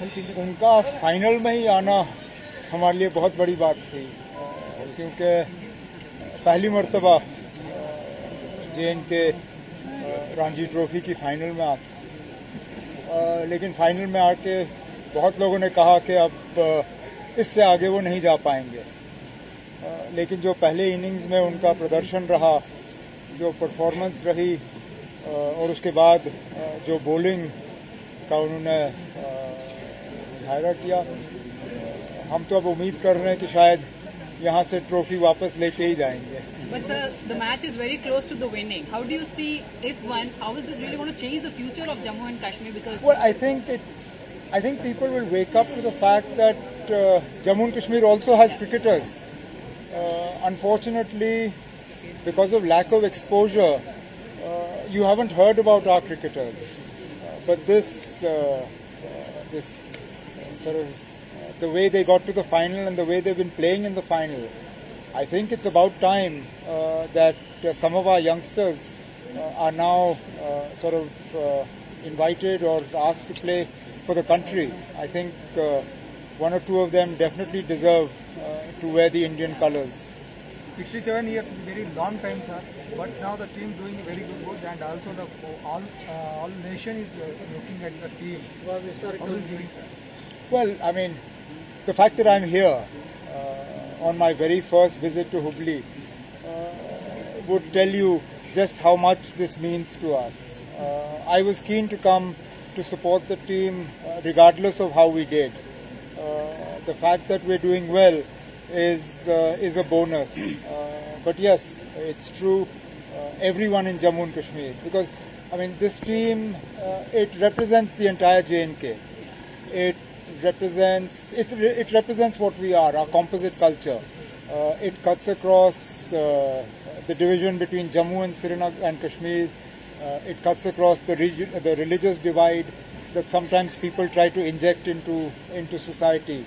उनका फाइनल में ही आना हमारे लिए बहुत बड़ी बात थी, क्योंकि पहली मर्तबा JNK रणजी ट्रॉफी की फाइनल में आते, लेकिन फाइनल में आके बहुत लोगों ने कहा कि अब इससे आगे वो नहीं जा पाएंगे। लेकिन जो पहले इनिंग्स में उनका प्रदर्शन रहा, जो परफॉर्मेंस रही, और उसके बाद जो बॉलिंग का उन्होंने मुजाहरा किया, हम तो अब उम्मीद कर रहे हैं कि शायद यहाँ से ट्रॉफी वापस लेके ही जाएंगे। But sir, the match is very close to the winning. How do you see if won? How is this really going to change the future of Jammu and Kashmir? Because I think people will wake up to the fact that Jammu and Kashmir also has cricketers. Unfortunately, because of lack of exposure, you haven't heard about our cricketers. But this sort of the way they got to the final and the way they've been playing in the final, I think it's about time that some of our youngsters are now sort of invited or asked to play for the country. I think one or two of them definitely deserve to wear the Indian colours. 67 years is a very long time, sir. But now the team doing very good, and also the all nation is looking at the team. How is it doing, sir? Well, I mean, the fact that I'm here on my very first visit to Hubli would tell you just how much this means to us. I was keen to come to support the team regardless of how we did. The fact that we're doing well is a bonus. But yes, it's true, everyone in Jammu and Kashmir, because I mean this team, it represents the entire JNK. It represents what we are, our composite culture. It cuts across the division between Jammu and Srinagar and Kashmir. It cuts across the religious divide that sometimes people try to inject into society.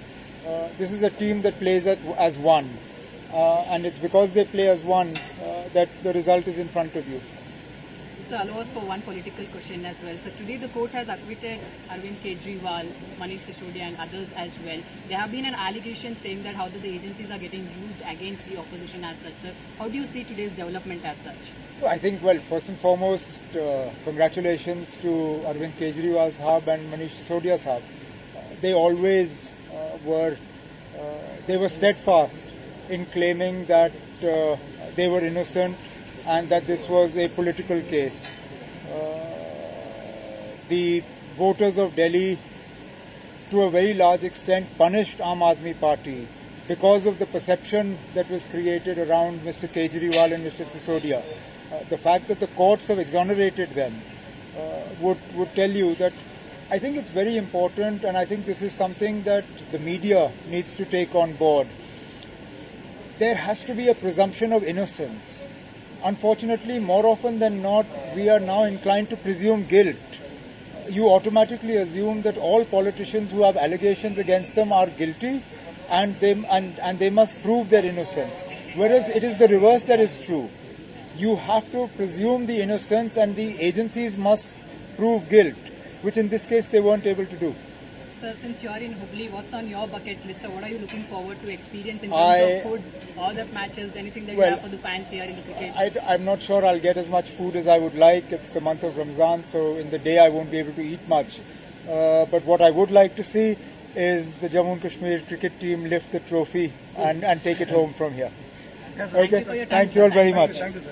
This is a team that plays as one, and it's because they play as one that the result is in front of you. Sir, allow us for one political question as well. So today the court has acquitted Arvind Kejriwal, Manish Sisodia and others as well. There have been an allegation saying that how the agencies are getting used against the opposition as such. Sir, how do you see today's development as such? I think, well, first and foremost, congratulations to Arvind Kejriwal Sahab and Manish Sisodia Sahab. They always were steadfast in claiming that they were innocent and that this was a political case. The voters of Delhi, to a very large extent, punished Aam Aadmi Party because of the perception that was created around Mr. Kejriwal and Mr. Sisodia. The fact that the courts have exonerated them would tell you that I think it's very important, and I think this is something that the media needs to take on board. There has to be a presumption of innocence. Unfortunately, more often than not, we are now inclined to presume guilt. You automatically assume that all politicians who have allegations against them are guilty, and they must prove their innocence. Whereas it is the reverse that is true. You have to presume the innocence, and the agencies must prove guilt, which in this case they weren't able to do. Sir, since you are in Hubli, what's on your bucket list? So what are you looking forward to experience in terms of food, all the matches, anything that you have for the fans here in the cricket? I'm not sure I'll get as much food as I would like. It's the month of Ramzan, so in the day I won't be able to eat much. But what I would like to see is the Jammu and Kashmir cricket team lift the trophy and take it home from here. Yes, okay, thank you all very much. Thank you, sir.